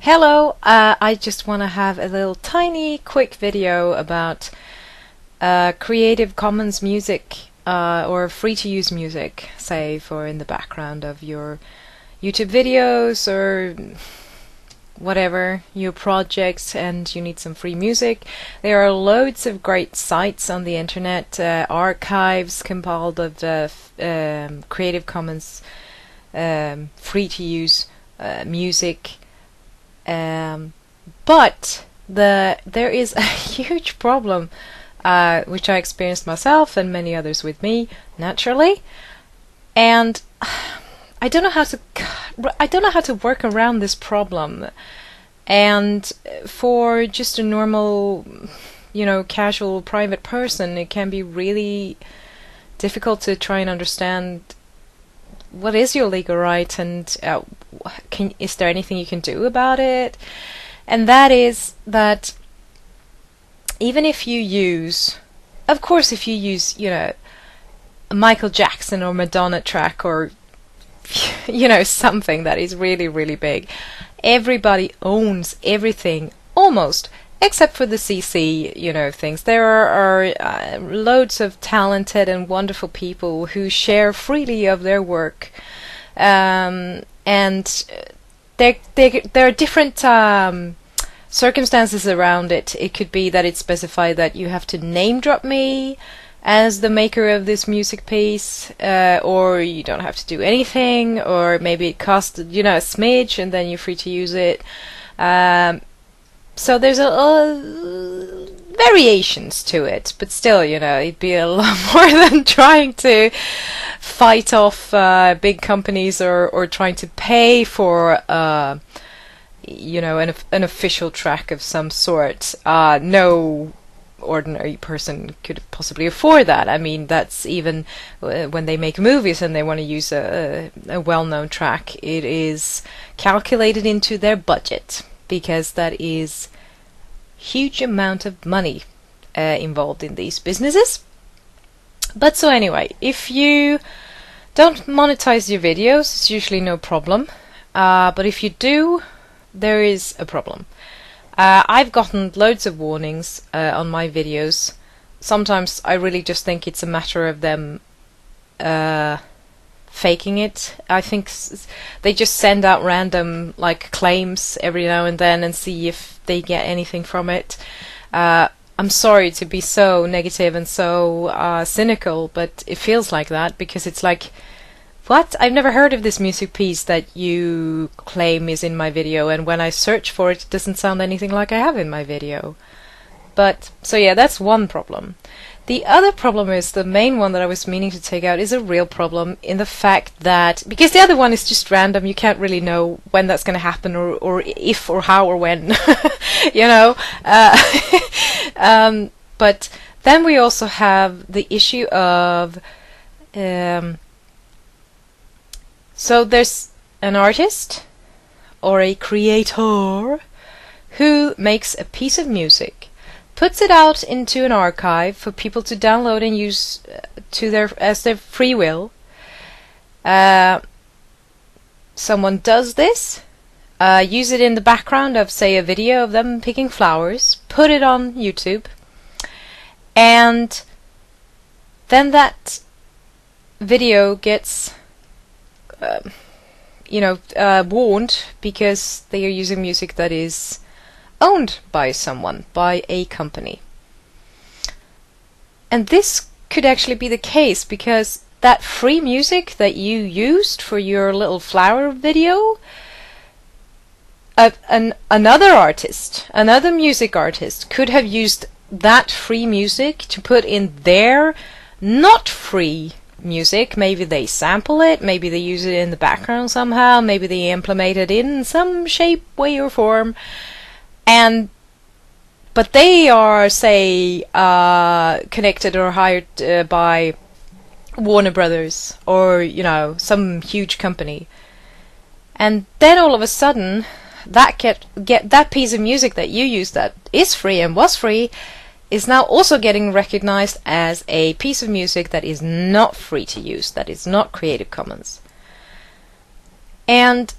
Hello, I just want to have a little tiny quick video about Creative Commons music or free to use music, say for in the background of your YouTube videos or whatever your projects and you need some free music. There are loads of great sites on the internet, archives compiled of the Creative Commons free to use music. But there is a huge problem, which I experienced myself and many others with me, naturally, and I don't know how to work around this problem. And for just a normal, casual private person, it can be really difficult to try and understand what is your legal right and is there anything you can do about it? And that is that even if you use, of course, if you use, a Michael Jackson or Madonna track or, something that is really, really big, everybody owns everything, almost, except for the CC, things. There are loads of talented and wonderful people who share freely of their work. And there are different circumstances around it. It could be that it's specified that you have to name drop me as the maker of this music piece, or you don't have to do anything, or maybe it costs a smidge and then you're free to use it. So there's a variations to it, but still, it'd be a lot more than trying to fight off big companies or trying to pay for an official track of some sort. No ordinary person could possibly afford that. I mean, that's even when they make movies and they want to use a well-known track, it is calculated into their budget, because that is huge amount of money involved in these businesses. But so anyway, if you don't monetize your videos, it's usually no problem. But if you do, there is a problem. I've gotten loads of warnings on my videos. Sometimes I really just think it's a matter of them faking it. I think they just send out random claims every now and then and see if they get anything from it. I'm sorry to be so negative and so cynical, but it feels like that, because it's like, what? I've never heard of this music piece that you claim is in my video, and when I search for it, it doesn't sound anything like I have in my video. But, so yeah, that's one problem. The other problem is, the main one that I was meaning to take out, is a real problem in the fact that, because the other one is just random, you can't really know when that's going to happen or if or how or when, but then we also have the issue of, so there's an artist or a creator who makes a piece of music, puts it out into an archive for people to download and use as their free will. Someone does this, use it in the background of, say, a video of them picking flowers, put it on YouTube, and then that video gets warned because they are using music that is owned by someone, by a company. And this could actually be the case, because that free music that you used for your little flower video, another music artist could have used that free music to put in their not free music. Maybe they sample it, maybe they use it in the background somehow, maybe they implement it in some shape, way or form. But they are, say, connected or hired by Warner Brothers or some huge company, and then all of a sudden that that piece of music that you used that is free and was free is now also getting recognized as a piece of music that is not free to use, that is not Creative Commons. And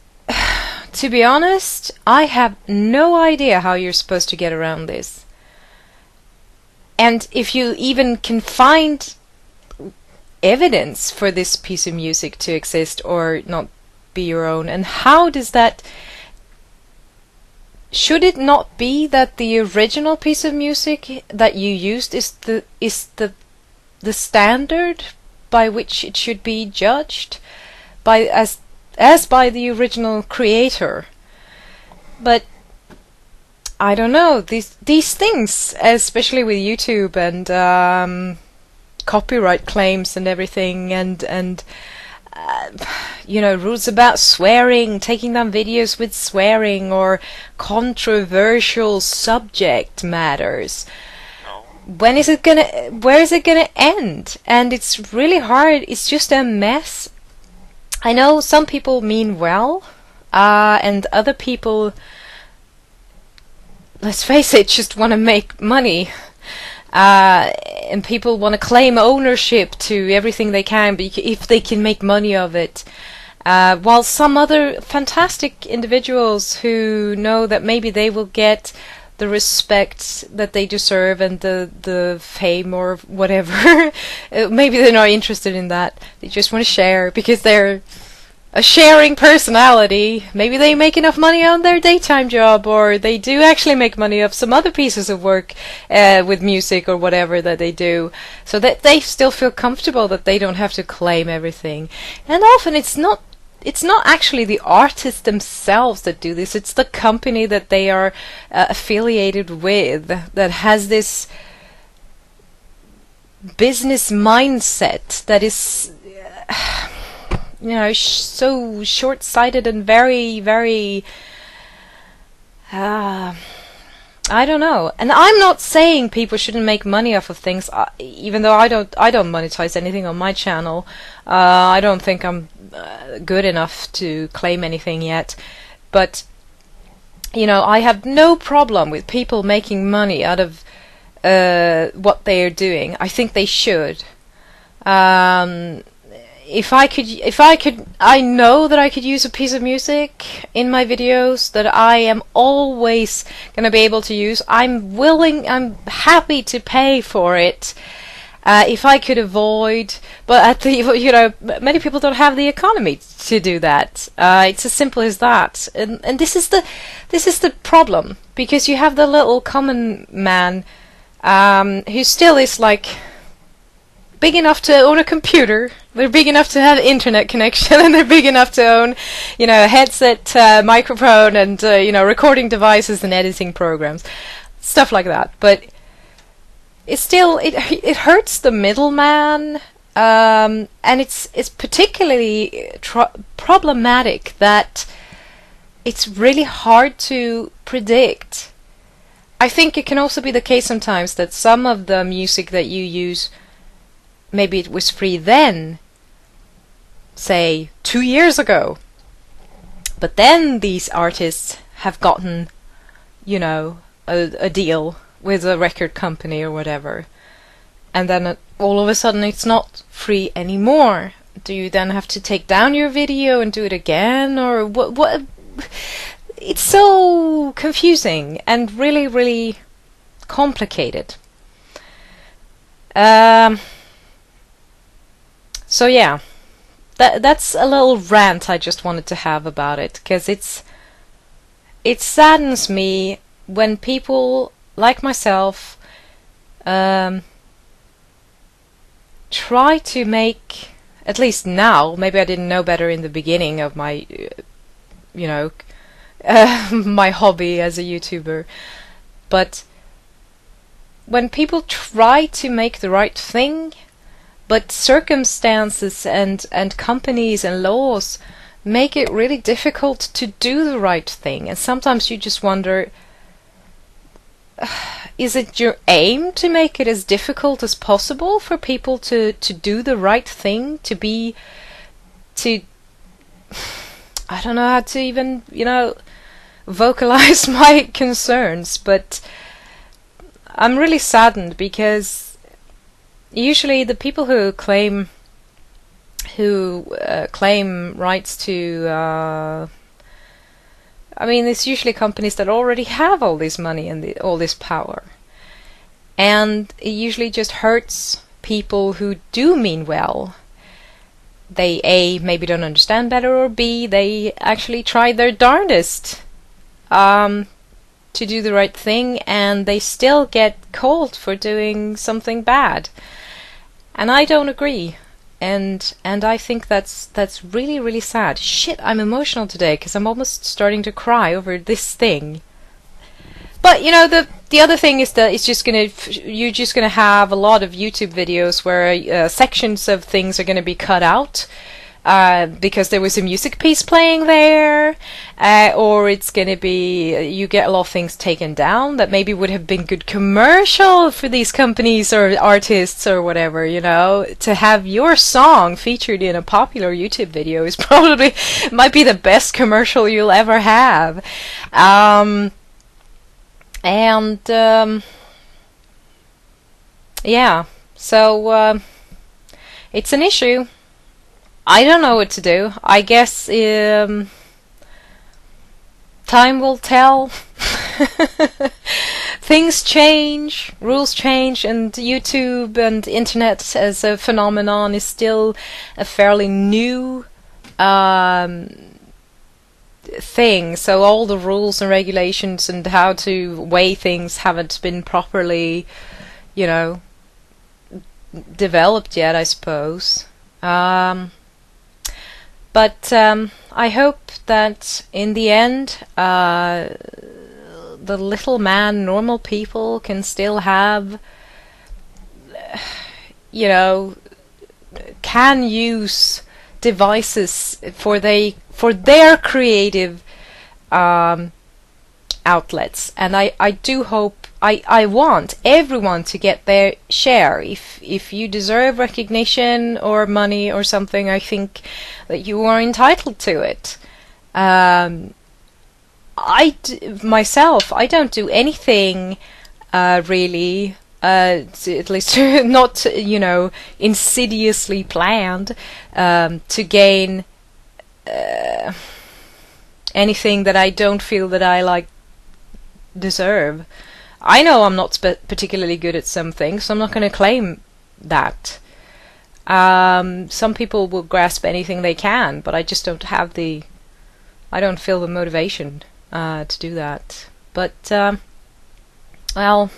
to be honest, I have no idea how you're supposed to get around this. And if you even can find evidence for this piece of music to exist or not be your own, and how does that... Should it not be that the original piece of music that you used is the standard by which it should be judged, by as by the original creator? But I don't know, these things, especially with YouTube and copyright claims and everything, and you know, rules about swearing, taking down videos with swearing, or controversial subject matters. Where is it gonna end? And it's really hard. It's just a mess. I know some people mean well, and other people, let's face it, just want to make money. And people want to claim ownership to everything they can if they can make money of it. While some other fantastic individuals who know that maybe they will get the respect that they deserve and the fame or whatever, maybe they're not interested in that. They just want to share because they're a sharing personality. Maybe they make enough money on their daytime job, or they do actually make money of some other pieces of work with music or whatever that they do, so that they still feel comfortable that they don't have to claim everything. And often it's not actually the artists themselves that do this, it's the company that they are affiliated with that has this business mindset that is you know, so short-sighted and very, very I don't know. And I'm not saying people shouldn't make money off of things, even though I don't monetize anything on my channel. I don't think I'm good enough to claim anything yet. But you know, I have no problem with people making money out of what they are doing. I think they should. If I could, I know that I could use a piece of music in my videos that I am always gonna be able to use. I'm happy to pay for it if I could avoid. But you know, many people don't have the economy to do that. It's as simple as that. And this is the problem, because you have the little common man who still is like big enough to own a computer, they're big enough to have internet connection, and they're big enough to own, you know, a headset, microphone, and you know, recording devices and editing programs, stuff like that. But it's still it hurts the middleman, and it's particularly problematic that it's really hard to predict. I think it can also be the case sometimes that some of the music that you use, maybe it was free then, say 2 years ago, but then these artists have gotten, you know, a deal with a record company or whatever, and then all of a sudden it's not free anymore. Do you then have to take down your video and do it again, or what? It's so confusing and really, really complicated. So yeah, that's a little rant I just wanted to have about it, because it saddens me when people like myself try to make, at least now, maybe I didn't know better in the beginning of my you know, my hobby as a YouTuber, but when people try to make the right thing, but circumstances and companies and laws make it really difficult to do the right thing. And sometimes you just wonder, is it your aim to make it as difficult as possible for people to do the right thing, I don't know how to even, you know, vocalize my concerns, but I'm really saddened, because usually the people who claim rights to I mean, it's usually companies that already have all this money and all this power. And it usually just hurts people who do mean well. They A, maybe don't understand better, or B, they actually tried their darndest to do the right thing, and they still get called for doing something bad. And I don't agree. And I think that's really, really sad. Shit, I'm emotional today because I'm almost starting to cry over this thing. But you know, the other thing is that you're just gonna have a lot of YouTube videos where sections of things are gonna be cut out because there was a music piece playing there, or it's gonna be you get a lot of things taken down that maybe would have been good commercial for these companies or artists or whatever. You know, to have your song featured in a popular YouTube video is probably might be the best commercial you'll ever have. Yeah, so it's an issue. I don't know what to do. I guess time will tell. Things change, rules change, and YouTube and internet as a phenomenon is still a fairly new thing, so all the rules and regulations and how to weigh things haven't been properly, you know, developed yet, I suppose. But I hope that in the end the little man, normal people can still have, you know, can use devices for their creative outlets. And I do hope, I want everyone to get their share. If you deserve recognition or money or something, I think that you are entitled to it. Myself, I don't do anything really, at least not, you know, insidiously planned to gain anything that I don't feel that I like deserve. I know I'm not particularly good at some things, so I'm not going to claim that. Some people will grasp anything they can, but I just don't have I don't feel the motivation to do that. But well,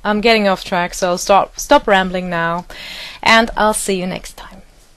I'm getting off track, so I'll stop rambling now, and I'll see you next time.